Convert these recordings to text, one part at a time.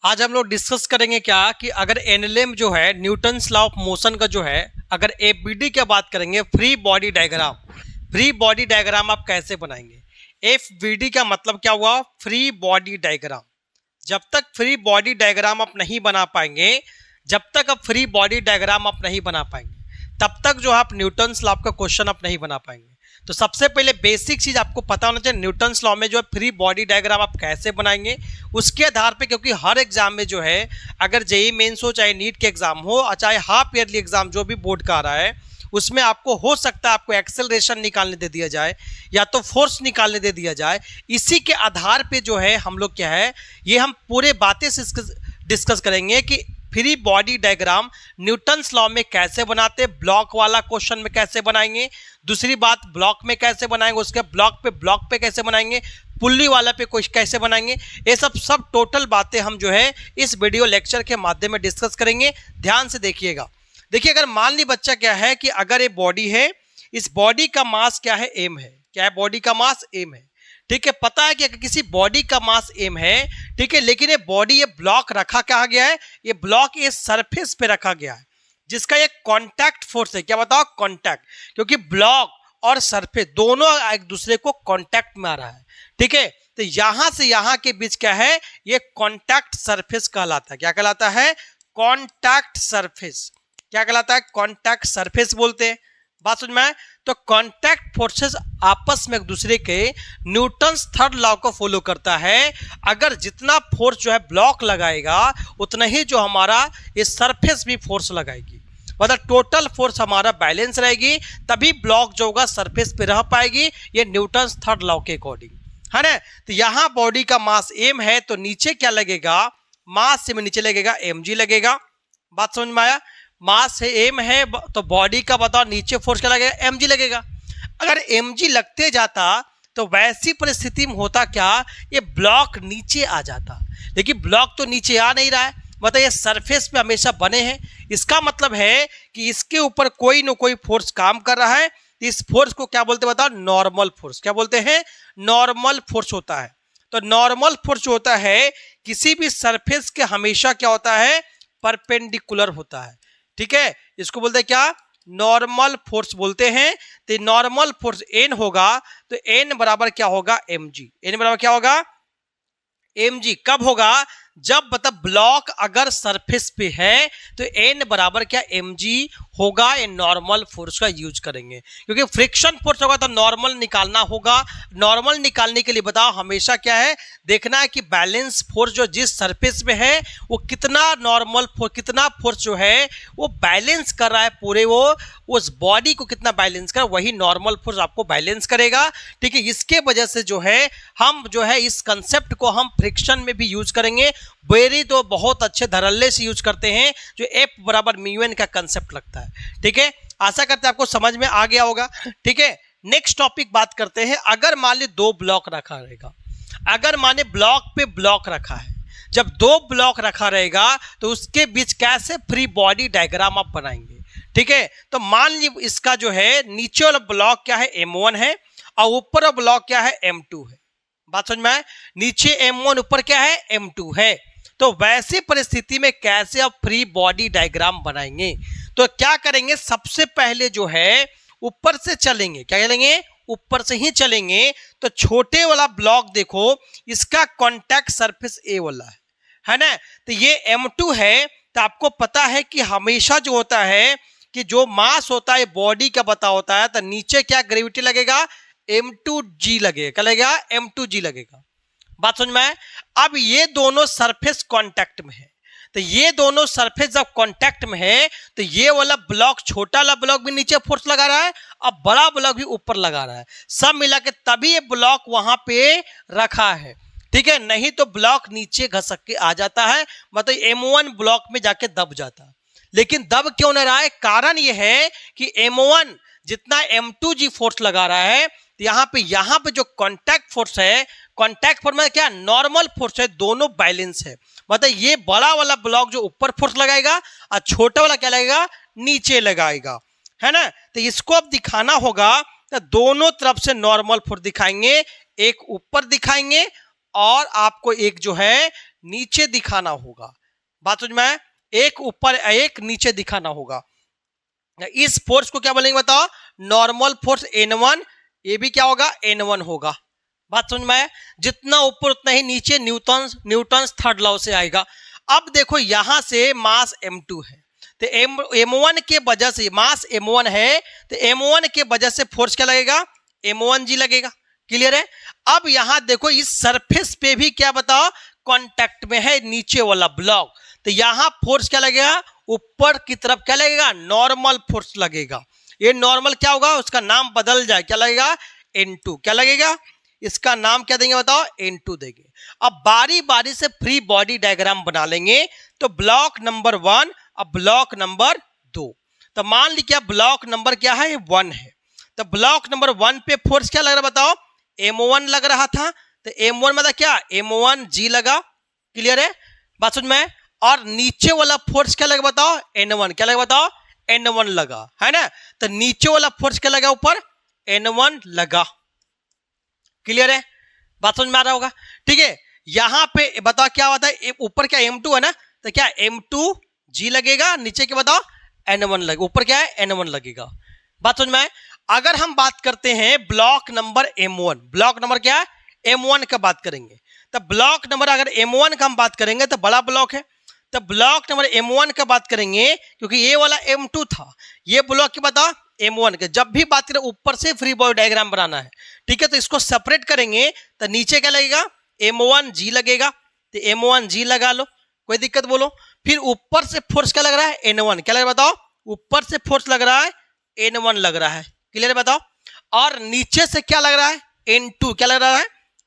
आज हम लोग डिस्कस करेंगे क्या कि अगर एनएलएम जो है न्यूटन्स लॉ ऑफ मोशन का जो है, अगर एफबीडी की बात करेंगे, फ्री बॉडी डायग्राम आप कैसे बनाएंगे। एफबीडी का मतलब क्या हुआ? Free body diagram. जब तक फ्री बॉडी डायग्राम आप नहीं बना पाएंगे, तब तक जो आप न्यूटन्स लॉ का क्वेश्चन आप नहीं बना पाएंगे। तो सबसे पहले बेसिक चीज आपको पता होना चाहिए, न्यूटन्स लॉ में जो है फ्री बॉडी डायग्राम आप कैसे बनाएंगे। उसके आधार पे, क्योंकि हर एग्जाम में जो है, अगर जेईई मेंस हो, चाहे नीट के एग्जाम हो, चाहे हाफ ईयरली एग्जाम जो भी बोर्ड का आ रहा है, उसमें आपको हो सकता है आपको एक्सेलरेशन निकालने दे दिया जाए या तो फोर्स निकालने दे दिया जाए। इसी के आधार पे जो है हम लोग क्या है, ये हम पूरे बातें से डिस्कस करेंगे कि free body diagram Newton's law में कैसे बनाते, ब्लॉक वाला क्वेश्चन में कैसे बनाएंगे, दूसरी बात ब्लॉक में कैसे बनाएंगे, उसके ब्लॉक पे कैसे बनाएंगे, पुल्ली वाला पे कुछ कैसे बनाएंगे। ये सब टोटल बातें हम जो है इस वीडियो लेक्चर के माध्यम में डिस्कस करेंगे। ध्यान से देखिएगा। देखिए, अगर मान ली बच्चा क्या है कि अगर ये बॉडी है, इस बॉडी का मास क्या है? एम है। क्या है? बॉडी का मास एम है। ठीक है, पता है कि अगर किसी बॉडी का मास एम है, ठीक है, लेकिन ये बॉडी, ये ब्लॉक रखा कहा गया है, ये ब्लॉक ये सरफेस पे रखा गया है, जिसका ये कांटेक्ट फोर्स है। क्या बताओ? कांटेक्ट, क्योंकि ब्लॉक और सरफेस दोनों एक दूसरे को कांटेक्ट में आ रहा है। ठीक है, तो यहां से यहां के बीच क्या है? ये कांटेक्ट सरफेस कहलाता है। क्या कहलाता है? Contact surface. क्या कहलाता है? कांटेक्ट सरफेस बोलते हैं। बात समझ में आए? तो कांटेक्ट फोर्सेस आपस में एक दूसरे के न्यूटन्स थर्ड लॉ को फॉलो करता है। अगर जितना फोर्स जो है ब्लॉक लगाएगा, उतना ही जो हमारा ये सरफेस भी फोर्स लगाएगी, मतलब टोटल फोर्स हमारा बैलेंस रहेगी, तभी ब्लॉक जो होगा सरफेस पे रह पाएगी। ये न्यूटन्स थर्ड लॉ के अकॉर्डिंग है ना। तो यहाँ बॉडी का मास एम है, तो नीचे क्या लगेगा? मास से में नीचे लगेगा mg लगेगा। बात समझ में आया? मास है एम है, तो बॉडी का बताओ नीचे फोर्स क्या लगेगा? mg लगेगा। अगर mg लगते जाता तो वैसी परिस्थिति में होता क्या? ये ब्लॉक नीचे आ जाता, लेकिन ब्लॉक तो नीचे आ नहीं रहा है, मतलब ये सरफेस पे हमेशा बने हैं। इसका मतलब है कि इसके ऊपर कोई ना कोई फोर्स काम कर रहा है। इस फोर्स को क्या बोलते हैं बताओ? Normal force. क्या बोलते हैं? नॉर्मल फोर्स होता है। तो नॉर्मल फोर्स जो होता है किसी भी सरफेस के हमेशा क्या होता है? परपेंडिकुलर होता है। ठीक है, इसको बोलते हैं क्या? नॉर्मल फोर्स बोलते हैं। तो नॉर्मल फोर्स एन होगा, तो एन बराबर क्या होगा? mg। एन बराबर क्या होगा? mg। कब होगा? जब मतलब ब्लॉक अगर सरफेस पे है तो एन बराबर क्या? mg होगा। ये नॉर्मल फोर्स का यूज करेंगे, क्योंकि फ्रिक्शन फोर्स होगा तो नॉर्मल निकालना होगा। नॉर्मल निकालने के लिए बताओ हमेशा क्या है? देखना है कि बैलेंस फोर्स जो जिस सरफेस पे है वो कितना नॉर्मल फोर्स, कितना फोर्स जो है वो बैलेंस कर रहा है, पूरे वो उस बॉडी को कितना बैलेंस कर, वही नॉर्मल फोर्स आपको बैलेंस करेगा। ठीक है, इसके वजह से जो है हम जो है इस कंसेप्ट को हम फ्रिक्शन में भी यूज करेंगे। वेरी तो बहुत अच्छे धड़ल्ले से यूज करते हैं, जो एफ बराबर म्यू एन का कंसेप्ट लगता है। ठीक है, आशा करते हैं आपको समझ में आ गया होगा। ठीक है, नेक्स्ट टॉपिक बात करते हैं। अगर मान ली दो ब्लॉक रखा रहेगा, अगर माने ब्लॉक पे ब्लॉक रखा है, जब दो ब्लॉक रखा रहेगा तो उसके बीच कैसे फ्री बॉडी डायग्राम आप बनाएंगे। ठीक है, तो मान ली इसका जो है नीचे वाला ब्लॉक क्या है? m1 है, और ऊपर वाला ब्लॉक क्या है? m2 है। बात समझ में आए? नीचे m1, ऊपर क्या है? m2 है। तो वैसी परिस्थिति में कैसे आप फ्री बॉडी डायग्राम बनाएंगे? तो क्या करेंगे? सबसे पहले जो है ऊपर से चलेंगे। क्या चलेंगे? ऊपर से ही चलेंगे। तो छोटे वाला ब्लॉक देखो, इसका कांटेक्ट सरफेस ए वाला है ना। तो ये m2 है, तो आपको पता है कि हमेशा जो होता है कि जो मास होता है बॉडी का बता होता है, तो नीचे क्या ग्रेविटी लगेगा? m2g लगेगा। क्या लगेगा? m2g लगेगा। बात समझ में आए? अब ये दोनों सरफेस कांटेक्ट में है, तो ये दोनों सरफेस जब कांटेक्ट में है तो ये वाला ब्लॉक, छोटा वाला ब्लॉक भी नीचे फोर्स लगा रहा है, अब बड़ा ब्लॉक भी ऊपर लगा रहा है, सब मिला के तभी ये ब्लॉक वहां पे रखा है। ठीक है, नहीं तो ब्लॉक नीचे घसक के आ जाता है, मतलब m1 ब्लॉक में जाके दब जाता है। लेकिन दब क्यों नहीं रहा है? कारण ये है कि m1 जितना m2g फोर्स लगा रहा है, तो यहाँ पे जो कांटेक्ट फोर्स है, कांटेक्ट फोर्स में क्या? नॉर्मल फोर्स है, दोनों बैलेंस है। मतलब ये बड़ा वाला ब्लॉक जो ऊपर फोर्स लगाएगा और छोटा वाला क्या लगेगा? नीचे लगाएगा, है ना। तो इसको अब दिखाना होगा, तो दोनों तरफ से नॉर्मल फोर्स दिखाएंगे, एक ऊपर दिखाएंगे और आपको एक जो है नीचे दिखाना होगा। बात समझ में आया? एक ऊपर एक नीचे दिखाना होगा। इस फोर्स को क्या बोलेंगे बताओ? नॉर्मल फोर्स N1, ये भी क्या होगा? N1 होगा। बात समझ में आया? जितना ऊपर उतना ही नीचे न्यूटन्स थर्ड लॉ से आएगा। अब देखो यहां से मास M2 है, तो M1 के वजह से मास M1 है, तो M1 के वजह से फोर्स क्या लगेगा? M1G लगेगा। क्लियर है? अब यहां देखो इस सरफेस पे भी क्या बताओ? कांटेक्ट में है नीचे वाला ब्लॉक, तो यहां फोर्स क्या लगेगा? ऊपर की तरफ क्या लगेगा? नॉर्मल फोर्स लगेगा। ये नॉर्मल क्या होगा? उसका नाम बदल जाए, क्या लगेगा? N2। क्या लगेगा? इसका नाम क्या देंगे बताओ? N2 देंगे। अब बारी बारी से फ्री बॉडी डायग्राम बना लेंगे। तो ब्लॉक नंबर 1, अब ब्लॉक नंबर 2। तो मान लीजिए ब्लॉक नंबर क्या है? 1 है। तो ब्लॉक नंबर 1 पे फोर्स क्या लग रहा है बताओ? M1 लग रहा था, तो M1 मतलब क्या? M1G लगा। क्लियर है? बात समझ में? और नीचे वाला फोर्स क्या लगा बताओ? N1। क्या लगा बताओ? N1 लगा, है ना? तो नीचे वाला फोर्स क्या लगा? ऊपर N1 लगा। क्लियर है? बात समझ में आ रहा होगा? ठीक है, यहां पे बताओ क्या होता है? ऊपर क्या M2 है ना, तो क्या M2G लगेगा, नीचे क्या बताओ? N1 लगेगा। ऊपर क्या है? N1 लगेगा। बात समझ में आए? अगर हम बात करते हैं block number M1, block number क्या है? M1 का बात करेंगे। तो ब्लॉक नंबर अगर M1 का हम बात करेंगे तो बड़ा ब्लॉक है, तो ब्लॉक नंबर M1 का बात करेंगे, क्योंकि ये वाला M2 था, ये ब्लॉक की बताओ M1 के। जब भी बात करें ऊपर से फ्री बॉडी डायग्राम बनाना है, ठीक है, तो इसको सेपरेट करेंगे, तो नीचे क्या लगेगा? M1G लगेगा, तो M1G लगा लो, कोई दिक्कत बोलो। फिर ऊपर से फोर्स क्या लग रहा है? N1। क्या लग रहा है बताओ? ऊपर से फोर्स लग रहा है N1 लग रहा है। क्लियर है बताओ? और नीचे से क्या लग रहा है? N2। क्या लग रहा है?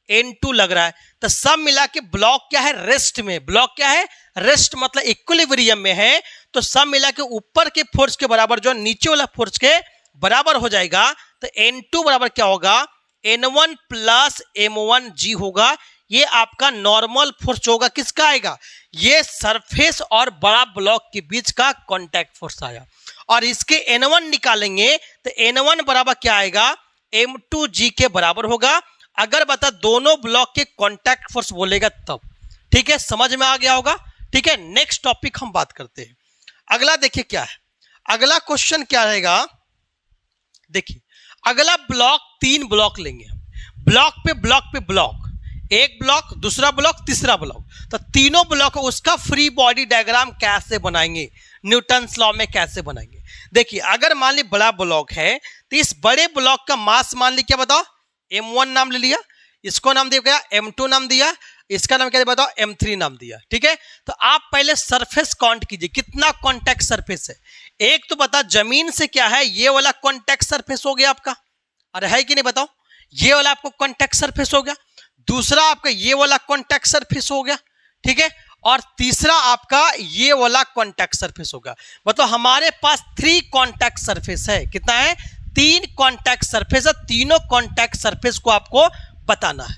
N2 लग रहा है। तो सब मिला के ब्लॉक क्या है? रेस्ट में। ब्लॉक क्या है? रेस्ट, मतलब इक्विलिब्रियम में है। तो सब मिला के ऊपर के फोर्स के बराबर जो नीचे वाला फोर्स के बराबर हो जाएगा। तो N2 बराबर क्या होगा? N1 प्लस M1G होगा। ये आपका नॉर्मल फोर्स होगा। किसका आएगा? ये सरफेस और बड़ा ब्लॉक के बीच का कॉन्टैक्ट फोर्स आया। और इसके N1 निकालेंगे तो N1 बराबर क्या आएगा? M2G के बराबर होगा। अगर बता दोनों ब्लॉक के कॉन्टैक्ट फोर्स बोलेगा तब। ठीक है, समझ में आ गया होगा? ठीक है, नेक्स्ट टॉपिक हम बात करते हैं। अगला देखिए क्या है, अगला क्वेश्चन क्या रहेगा? देखिए अगला ब्लॉक, 3 ब्लॉक लेंगे हम, ब्लॉक पे ब्लॉक, एक ब्लॉक, दूसरा ब्लॉक, तीसरा ब्लॉक। तो तीनों ब्लॉक उसका फ्री बॉडी डायग्राम कैसे बनाएंगे, न्यूटन्स लॉ में कैसे बनाएंगे? देखिए अगर मान ली बड़ा ब्लॉक है, तो इस बड़े ब्लॉक का मास मान ली क्या बताओ? M1 नाम ले लिया, इसको नाम दिया गया M2 नाम दिया, इसका नाम क्या बताओ? M3 नाम दिया। ठीक है, तो आप पहले सरफेस काउंट कीजिए, कितना कॉन्टैक्ट सरफेस है। एक तो बता जमीन से क्या है, ये वाला कॉन्टैक्ट सरफेस हो गया आपका, अरे है कि नहीं बताओ? ये वाला आपको कॉन्टैक्ट सरफेस हो गया। दूसरा आपका ये वाला कॉन्टैक्ट सरफेस हो गया, ठीक है, और तीसरा आपका ये वाला कॉन्टैक्ट सरफेस होगा। मतलब हमारे पास 3 कॉन्टैक्ट सरफेस है। कितना है? 3 कॉन्टैक्ट सरफेस है। तीनों कॉन्टैक्ट सरफेस को आपको बताना है।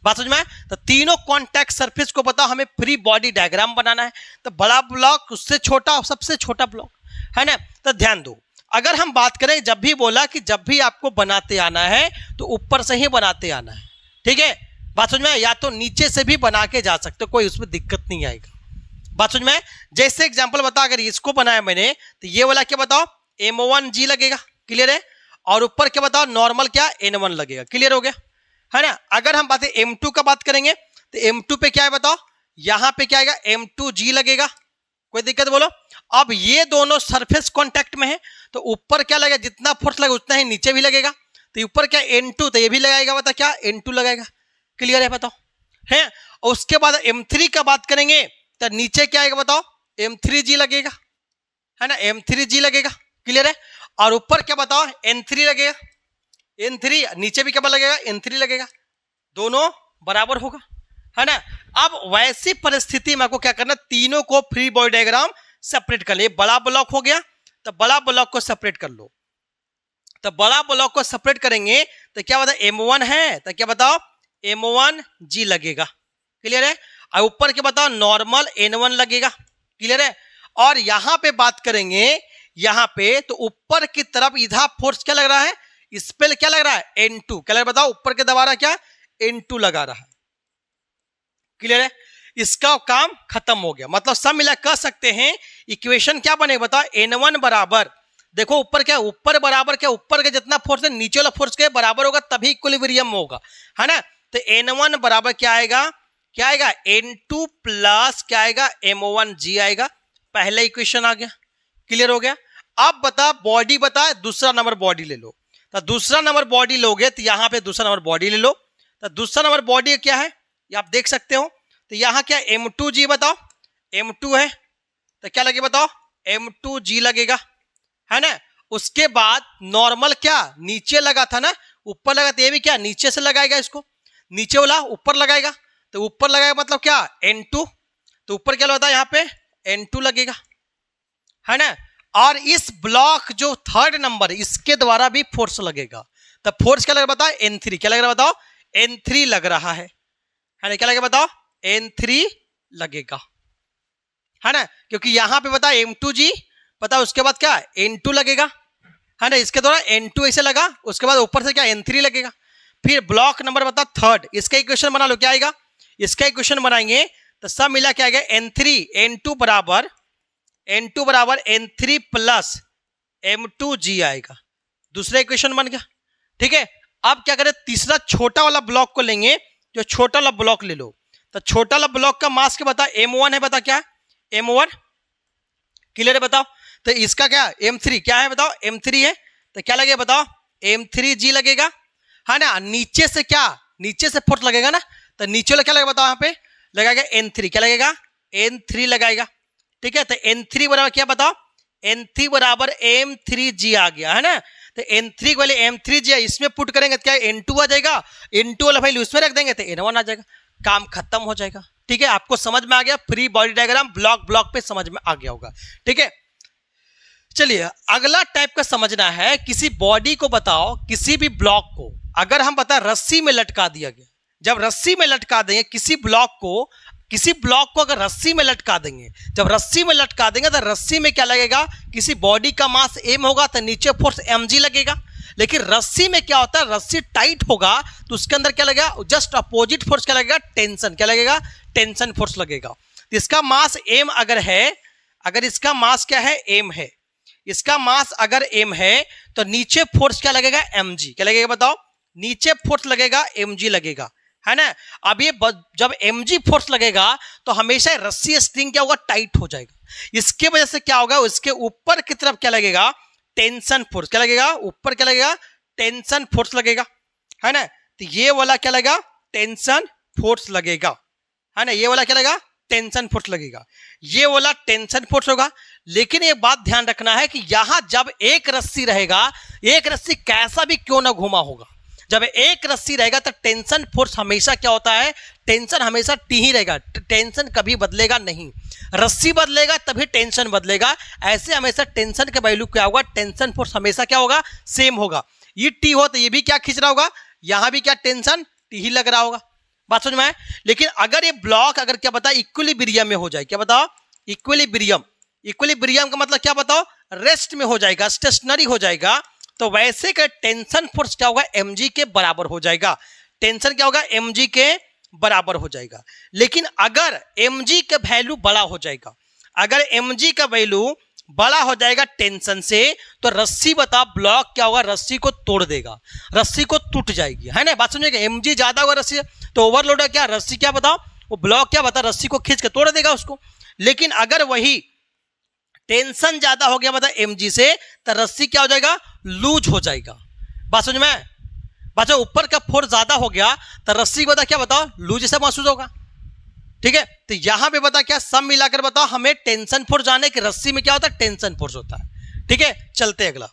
बात समझ में आए? तो तीनों कॉन्टैक्ट सरफेस को बताओ, हमें फ्री बॉडी डायग्राम बनाना है। तो बड़ा ब्लॉक, उससे छोटा, सबसे छोटा ब्लॉक, है ना? तो ध्यान दो, अगर हम बात करें, जब भी बोला कि जब भी आपको बनाते आना है तो ऊपर से ही बनाते आना है। ठीक है, बात समझ में आए? या तो नीचे से भी बना के जा सकते हो, कोई उसमें दिक्कत नहीं आएगा। बात समझ में आए? जैसे एग्जांपल बता, अगर इसको बनाया मैंने, तो ये वाला क्या बताओ? M1G लगेगा। क्लियर है? और ऊपर क्या बताओ? नॉर्मल क्या? N1 लगेगा। क्लियर हो गया, है ना? अगर हम बात M2 का बात करेंगे, तो M2 पे क्या है बताओ? यहां पे क्या आएगा? M2G लगेगा। कोई दिक्कत बोलो? अब ये दोनों सरफेस कांटेक्ट में है, तो ऊपर क्या लगेगा? जितना फोर्स लगेगा उतना ही नीचे भी लगेगा। तो ऊपर क्या? N2, तो ये भी लगाएगा, बता क्या? N2 लगाएगा। क्लियर है? बताओ, है? और उसके बाद M3 का बात करेंगे, तो नीचे क्या आएगा बताओ? M3G लगेगा, है ना? M3G लगेगा। क्लियर है? और ऊपर क्या बताओ? N3 लगेगा। N3 नीचे भी क्या लगेगा? N3 लगेगा। दोनों बराबर होगा, है ना? अब वैसी परिस्थिति में आपको क्या करना? तीनों को फ्री बॉडी डायग्राम सेपरेट कर ले। बड़ा ब्लॉक हो गया, तो बड़ा ब्लॉक को सेपरेट कर लो। तो बड़ा ब्लॉक को सेपरेट करेंगे तो क्या बताओ? M1 है, तो क्या बताओ? M1G लगेगा। क्लियर है? और ऊपर क्या बताओ? नॉर्मल N1 लगेगा। क्लियर है? और यहां पे बात करेंगे, यहां पे तो ऊपर की तरफ इधर फोर्स क्या लग रहा है? इस पे क्या लग रहा है? N2। क्या लग रहा है बताओ? ऊपर के दबारा क्या? N2 लगा रहा है। क्लियर है? इसका काम खत्म हो गया। मतलब सब मिला कह सकते हैं इक्वेशन क्या बनेगा बताओ, N1 बराबर, देखो ऊपर क्या, ऊपर बराबर क्या, ऊपर का जितना फोर्स है नीचे वाला फोर्स के बराबर होगा तभी इक्विलिब्रियम होगा, है ना। तो N1 बराबर क्या आएगा, क्या आएगा N2 प्लस क्या आएगा M1G आएगा। पहला इक्वेशन आ गया, क्लियर हो गया। अब बता बॉडी बता, दूसरा नंबर बॉडी ले लो। तो दूसरा नंबर बॉडी लोगे तो यहाँ पे दूसरा नंबर बॉडी ले लो। तो दूसरा नंबर बॉडी क्या है ये आप देख सकते हो। तो यहाँ क्या M2G बताओ, M2 है तो क्या लगेगा बताओ, M2G लगेगा, है ना। उसके बाद नॉर्मल क्या नीचे लगा था ना, ऊपर लगा, तो ये भी क्या नीचे से लगाएगा, इसको नीचे वाला ऊपर लगाएगा, तो ऊपर लगाएगा मतलब क्या N2, तो ऊपर क्या लगता है यहाँ पे N2 लगेगा, है ना। और इस ब्लॉक जो थर्ड नंबर इसके द्वारा भी फोर्स लगेगा। तो फोर्स क्या लग रहा बताओ N3, क्या लग रहा बताओ N3 लग रहा है ना। क्या लगेगा बताओ N3 लगेगा, है ना, क्योंकि यहां पे बता M2G पता, उसके बाद क्या N2 लगेगा, है ना। इसके द्वारा N2 ऐसे लगा, उसके बाद ऊपर से क्या N3 लगेगा। फिर ब्लॉक नंबर बता थर्ड, इसका इक्वेशन बना लो, क्या आएगा, इसका इक्वेशन बनाएंगे तो सब मिला क्या आएगा N3, N2 बराबर N3 प्लस M2G आएगा। दूसरा इक्वेशन बन गया, ठीक है। अब क्या करें, तीसरा छोटा वाला ब्लॉक को लेंगे, जो छोटा वाला ब्लॉक ले लो। तो छोटा वाला ब्लॉक का मास क्या बता M1 है, बता क्या है M1, क्लियर है बताओ। तो इसका क्या M3 क्या है बताओ M3 है, तो क्या लगेगा बताओ M3G लगेगा, है ना। नीचे से क्या, नीचे से फोर्स लगेगा ना, तो नीचे वाला क्या लगेगा बताओ, यहाँ पे लगाएगा N3, क्या लगेगा N3 लगाएगा, ठीक है। तो N3 बराबर क्या बताओ, N3 बराबर M3G आ गया, है ना। तो N3 वाले M3G इसमें पुट करेंगे तो क्या N2 आ जाएगा, N2 वाला वैल्यू उसमें रख देंगे तो N1 आ जाएगा, काम खत्म हो जाएगा, ठीक है। आपको समझ में आ गया, free body diagram block block पे समझ में आ गया होगा, ठीक है। चलिए अगला टाइप का समझना है, किसी बॉडी को बताओ, किसी भी ब्लॉक को अगर हम बता रस्सी में लटका दिया गया, जब रस्सी में लटका देंगे किसी ब्लॉक को अगर रस्सी में लटका देंगे, जब रस्सी में लटका देंगे तो रस्सी में क्या लगेगा, किसी बॉडी का मास m होगा तो नीचे फोर्स mg लगेगा। लेकिन रस्सी में क्या होता है, रस्सी टाइट होगा तो उसके अंदर क्या लगेगा, जस्ट अपोजिट फोर्स क्या लगेगा, टेंशन, क्या लगेगा टेंशन फोर्स लगेगा। तो इसका मास m अगर है, अगर इसका मास क्या है m है, इसका मास अगर m है तो नीचे फोर्स क्या लगेगा mg, क्या लगेगा बताओ, नीचे फोर्स लगेगा mg लगेगा, है ना। अब ये जब mg फोर्स लगेगा तो हमेशा रस्सी स्ट्रिंग क्या होगा, टाइट हो जाएगा। इसके वजह से क्या होगा, उसके ऊपर की तरफ क्या लगेगा टेंशन फोर्स, क्या लगेगा ऊपर क्या लगेगा टेंशन फोर्स लगेगा, है ना। तो ये वाला क्या लगेगा टेंशन फोर्स लगेगा, है ना। ये वाला क्या लगेगा टेंशन फोर्स लगेगा, ये वाला टेंशन फोर्स होगा। लेकिन एक बात ध्यान रखना है कि यहां जब एक रस्सी रहेगा, एक रस्सी कैसा भी क्यों ना घुमा होगा, जब एक रस्सी रहेगा तो टेंशन फोर्स हमेशा क्या होता है, टेंशन हमेशा टी ही रहेगा, टेंशन कभी बदलेगा नहीं। रस्सी बदलेगा तभी टेंशन बदलेगा, ऐसे हमेशा टेंशन का वैल्यू क्या होगा, टेंशन फोर्स हमेशा क्या होगा सेम होगा। ये टी हो तो ये भी क्या खींच रहा होगा, यहां भी क्या टेंशन टी ही लग रहा होगा, बात समझ में आए। लेकिन अगर ये ब्लॉक अगर क्या बताओ इक्विलिब्रियम में हो जाए, क्या बताओ इक्विलिब्रियम, इक्विलिब्रियम का मतलब क्या बताओ रेस्ट में हो जाएगा, स्टेशनरी हो जाएगा, तो वैसे का टेंशन फोर्स क्या होगा mg के बराबर हो जाएगा, टेंशन क्या होगा mg के बराबर हो जाएगा। लेकिन अगर mg का वैल्यू बड़ा हो जाएगा, अगर mg का वैल्यू बड़ा हो जाएगा टेंशन से, तो रस्सी बता ब्लॉक क्या होगा, रस्सी को तोड़ देगा, रस्सी को टूट जाएगी, है ना। बात समझिएगा, mg ज्यादा होगा रस्सी तो ओवरलोड है, क्या रस्सी क्या बताओ वो ब्लॉक क्या बता रस्सी को खींच के तोड़ देगा उसको। लेकिन अगर वही टेंशन ज्यादा हो गया बता mg से, तो रस्सी क्या हो जाएगा लूज हो जाएगा, बात समझ में। बच्चों ऊपर का फोर्स ज्यादा हो गया तो रस्सी बता क्या बताओ लूज जैसा महसूस होगा, ठीक है। तो यहां पे बता क्या सब मिलाकर बताओ हमें टेंशन फोर्स जाने की, रस्सी में क्या होता है टेंशन फोर्स होता है, ठीक है। चलते अगला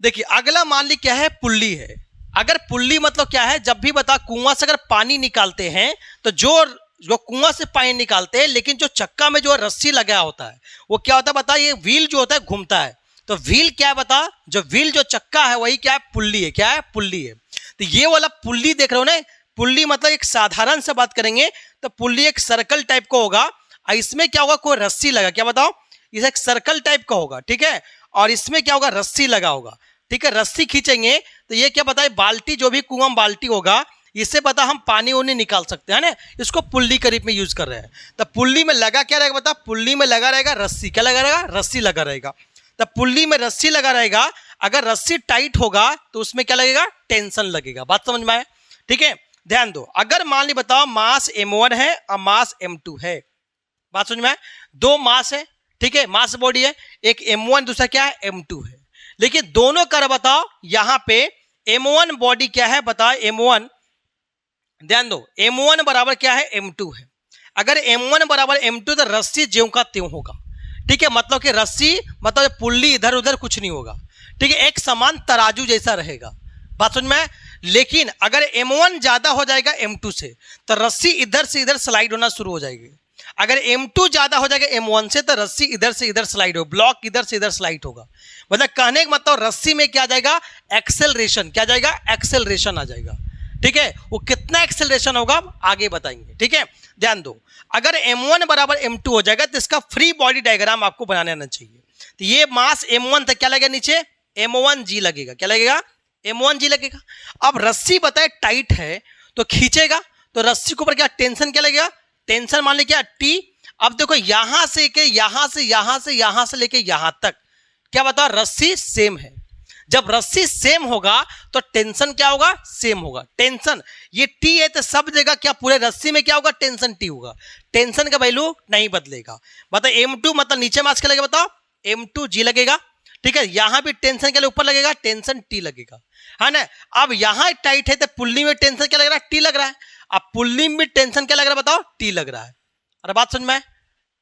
देखिए, अगला मान ली क्या है पुल्ली है। अगर पुल्ली मतलब क्या है, जब भी बता कुआं से अगर पानी निकालते हैं तो जो कुआं से पानी निकालते हैं, लेकिन जो चक्का में जो रस्सी लगा होता है वो क्या होता है बता, ये व्हील जो होता है घूमता है, तो व्हील क्या है बता, जो व्हील जो चक्का है वही क्या है पुल्ली है, क्या है पुल्ली है। तो ये वाला पुल्ली देख रहे हो ना, पुल्ली मतलब एक साधारण से बात करेंगे तो पुल्ली एक सर्कल टाइप का होगा, और इसमें क्या होगा कोई रस्सी लगा, क्या बताओ इसे एक सर्कल टाइप का होगा, ठीक है। और इसमें क्या होगा रस्सी लगा होगा, ठीक है। रस्सी खींचेंगे तो ये क्या बताए बाल्टी, जो भी कुआं में बाल्टी होगा इससे बता हम पानी उनी निकाल सकते हैं ना, इसको पुल्ली के रूप में यूज कर रहे हैं। तो पुल्ली में लगा क्या रहेगा बता, पुल्ली में लगा रहेगा रस्सी, क्या लगा रहेगा, रस्सी लगा रहेगा। तो पुल्ली में रस्सी लगा रहेगा, अगर रस्सी टाइट होगा तो उसमें क्या लगेगा, टेंशन लगेगा। बात समझ में आया, ठीक है। ध्यान दो, अगर मान ली बताओ मास m1 है और मास m2 है, बात समझ में आया, दो मास है, ठीक है, मास बॉडी है, एक m1 दूसरा क्या है m2 है, लेकिन दोनों कर बताओ यहाँ पे m1 बॉडी क्या है बताओ, m1, ध्यान दो, m1 बराबर क्या है, m2 है। अगर m1 बराबर m2 तो रस्सी ज्यों का त्यों होगा, ठीक है, मतलब कि रस्सी मतलब पुल्ली इधर उधर कुछ नहीं होगा, ठीक है, एक समान तराजू जैसा रहेगा। बात समझ में, लेकिन अगर m1 ज्यादा हो जाएगा m2 से तो रस्सी इधर से इधर स्लाइड होना शुरू हो जाएगी। अगर m2 ज्यादा हो जाएगा m1 से तो रस्सी इधर से इधर स्लाइड होगा, ब्लॉक इधर से इधर स्लाइड होगा। मतलब कहने का मतलब रस्सी में क्या जाएगा, एक्सेलरेशन, क्या जाएगा, एक्सेलरेशन आ जाएगा, ठीक है। वो कितना एक्सेलरेशन होगा आगे बताएंगे, ठीक है। ध्यान दो, अगर m1 बराबर m2 हो जाएगा तो इसका फ्री बॉडी डायग्राम आपको बनाने आना चाहिए। तो ये मास m1 तक क्या लगेगा, नीचे m1g लगेगा, क्या लगेगा, m1g लगेगा। अब रस्सी बताए टाइट है तो खींचेगा तो रस्सी के ऊपर क्या टेंशन, क्या लगेगा, टेंशन मान ली क्या T। अब देखो यहां से के यहां से यहां से यहां से लेके यहां तक क्या बताओ, रस्सी सेम है। जब रस्सी सेम होगा तो टेंशन क्या होगा, सेम होगा। टेंशन ये T है तो सब जगह क्या पूरे रस्सी में क्या होगा, टेंशन T होगा, टेंशन का वैल्यू नहीं बदलेगा। बताओ m2 मतलब नीचे मास क्या लगेगा बताओ, m2g लगेगा, ठीक है। यहां भी टेंशन के लिए ऊपर लगेगा, टेंशन T लगेगा, है ना। अब यहां टाइट है तो पुल्ली में टेंशन क्या लग रहा है, T लग रहा है। अब पुल्ली में टेंशन क्या लग रहा है बताओ, T लग रहा है। अरे बात समझ में,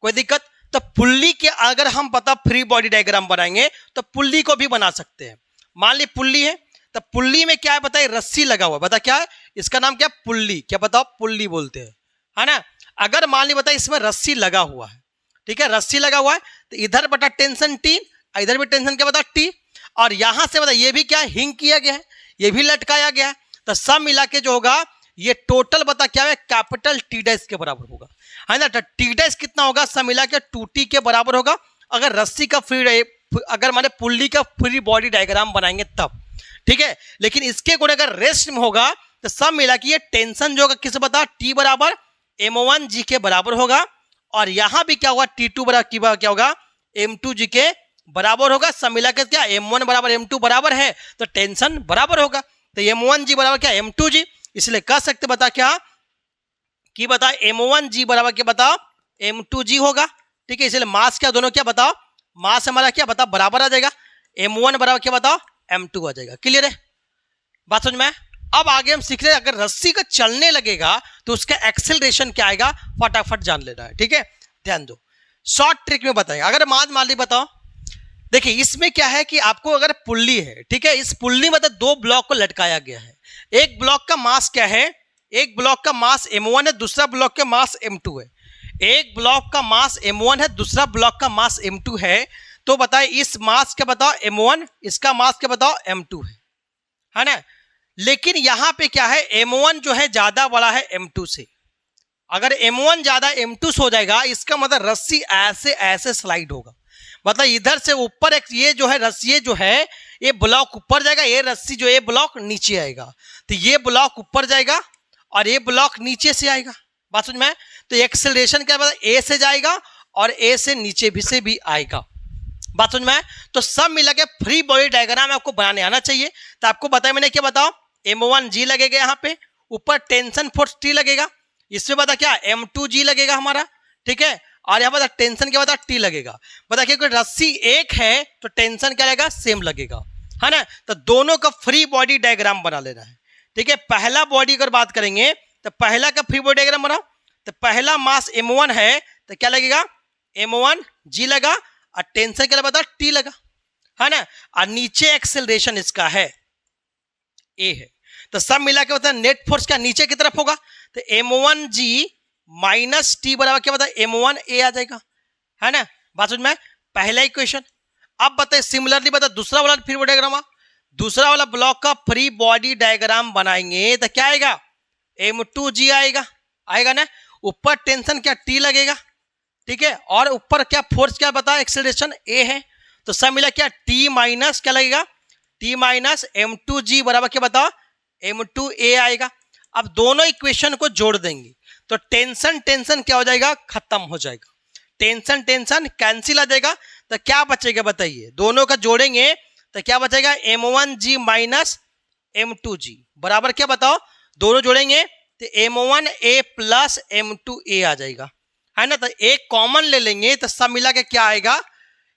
कोई दिक्कत। तो पुल्ली के अगर हम पता फ्री बॉडी डायग्राम बनाएंगे तो पुल्ली को भी बना सकते हैं। मान ली पुल्ली है तो पुल्ली में क्या है बताइए, रस्सी लगा हुआ है, बता क्या है, इसका नाम क्या, पुल्ली, क्या बताओ, पुल्ली बोलते हैं, है ना। अगर मान ली बताइए इसमें रस्सी लगा हुआ है, ठीक है, रस्सी लगा हुआ है तो इधर बता टेंशन T, इधर भी टेंशन क्या बता T, और यहां से बता ये भी क्या हिंग किया गया है, ये भी लटकाया गया है। तो सब मिला के जो होगा ये टोटल बता क्या है, कैपिटल T डैश के बराबर होगा, है ना। तो T डैश कितना होगा, सब मिला के 2T के बराबर होगा। अगर रस्सी का फ्री, अगर माने पुल्ली का फ्री बॉडी डायग्राम बनाएंगे तब, ठीक है। लेकिन इसके गुण अगर रेस्ट में होगा तो सब मिला के ये टेंशन जो होगा किस बता, T बराबर m1g के बराबर होगा, और यहां भी क्या होगा, T2 बराबर क्या होगा, m2g के बराबर होगा। सब मिला के क्या, m1 बराबर m2 बराबर है तो टेंशन बराबर होगा। तो m1g बराबर क्या, m2g, इसलिए कह सकते बता क्या कि बता m1g बराबर क्या बताओ, m2g होगा, ठीक है। इसलिए मास क्या दोनों क्या बताओ, मास हमारा क्या बताओ बराबर आ जाएगा, m1 बराबर क्या बताओ, m2 आ जाएगा। क्लियर है, बात समझ में। अब आगे हम सीख रहे हैं अगर रस्सी का चलने लगेगा तो उसका एक्सेलरेशन क्या आएगा, फटाफट जान लेना है, ठीक है। ध्यान दो, शॉर्ट ट्रिक में बताएंगे। अगर मान ली बताओ, देखिए इसमें क्या है कि आपको अगर पुल्ली है, ठीक है, इस पुल्ली में तो दो ब्लॉक को लटकाया गया है। एक ब्लॉक का मास क्या है, एक ब्लॉक का मास m1 है, दूसरा ब्लॉक का मास m2 है। एक ब्लॉक का मास m1 है, दूसरा ब्लॉक का मास m2 है। तो बताए इस मास का बताओ m1, इसका मास क्या बताओ m2 है ना। लेकिन यहां पे क्या है, m1 जो है ज्यादा बड़ा है m2 से। अगर m1 ज्यादा m2 से हो जाएगा इसका मतलब रस्सी ऐसे ऐसे स्लाइड होगा, मतलब इधर से ऊपर एक ये जो है रस्सी, ये जो है ये ब्लॉक ऊपर जाएगा, ये रस्सी जो ये ब्लॉक नीचे आएगा। तो ये ब्लॉक ऊपर जाएगा और ये ब्लॉक नीचे से आएगा, बात समझ में। तो एक्सेलरेशन क्या बताया, ए से जाएगा और ए से नीचे भी से भी आएगा, बात समझ में। तो सब मिला के फ्री बॉडी डायग्राम आपको बनाने आना चाहिए। तो आपको बताया मैंने क्या बताओ, m1g लगेगा, यहाँ पे ऊपर टेंशन फोर्स T लगेगा, इसमें बता क्या m2g लगेगा हमारा, ठीक है। और यहाँ पर टेंशन क्या बता T लगेगा, बता क्योंकि रस्सी एक है तो टेंशन क्या लगेगा, सेम लगेगा, है ना। तो दोनों का फ्री बॉडी डायग्राम बना लेना है, ठीक है। पहला बॉडी अगर बात करेंगे तो पहला का फ्री बॉडी डायग्राम बनाओ। तो पहला मास m1 है तो क्या लगेगा, m1g लगा, और टेंशन क्या बता T लगा, है ना। और नीचे एक्सेलरेशन इसका है A है। तो सब मिला के बता नेट फोर्स क्या नीचे की तरफ होगा, तो m1g माइनस T बराबर क्या बता m1a आ जाएगा, है ना। बात समझ में, पहला इक्वेशन। अब बताए सिमिलरली बता दूसरा वाला फ्री बॉडी डायग्राम, दूसरा वाला ब्लॉक का फ्री बॉडी डायग्राम बनाएंगे तो क्या आएगा, m2g आएगा ना। ऊपर टेंशन क्या T लगेगा, ठीक है, और ऊपर क्या फोर्स क्या बता एक्सेलरेशन A है। तो सब मिला क्या T माइनस क्या लगेगा, T माइनस m2g बराबर क्या बताओ m2a आएगा। अब दोनों इक्वेशन को जोड़ देंगे तो टेंशन टेंशन क्या हो जाएगा, खत्म हो जाएगा, टेंशन टेंशन कैंसिल आ जाएगा। तो क्या बचेगा बताइए, दोनों का जोड़ेंगे तो क्या बचेगा, m1g माइनस m2g बराबर क्या बताओ, दोनों जोड़ेंगे तो m1a प्लस m2a आ जाएगा, है ना। तो एक कॉमन ले लेंगे तो सब मिला के क्या आएगा,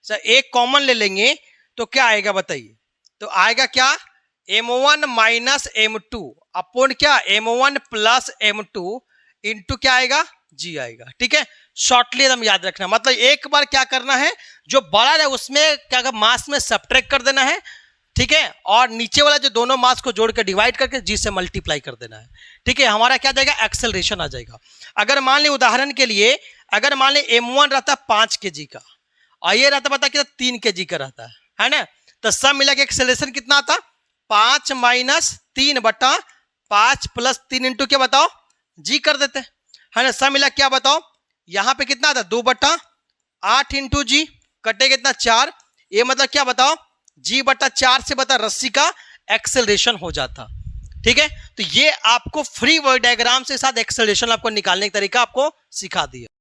एक कॉमन ले लेंगे तो क्या आएगा बताइए, तो आएगा क्या, m1 माइनस m2 अपॉन क्या m1 प्लस m2 इंटू क्या आएगा, g आएगा। ठीक है, शॉर्टली एकदम याद रखना, मतलब एक बार क्या करना है, जो बड़ा है उसमें क्या मास में सब्ट्रैक्ट कर देना है, ठीक है, और नीचे वाला जो दोनों मास को जोड़ कर डिवाइड करके जी से मल्टीप्लाई कर देना है। ठीक है, हमारा क्या जाएगा, एक्सेलरेशन आ जाएगा। अगर मान ली उदाहरण के लिए, अगर मान ली m1 रहता 5 kg का और ये रहता पता कितना 3 kg का रहता है ना, तो सब मिला के एक्सेलरेशन कितना आता, 5 माइनस 3 बटा 5 प्लस 3 इंटू क्या बताओ, जी कर देते है ना। सब मिला क्या बताओ, यहां पे कितना आता 2 बटा 8 इंटू जी, कटे कितना 4, ये मतलब क्या बताओ, जी बटा 4 से बता रस्सी का एक्सेलरेशन हो जाता। ठीक है, तो ये आपको फ्री बॉडी डायग्राम से साथ एक्सेलरेशन आपको निकालने का तरीका आपको सिखा दिया।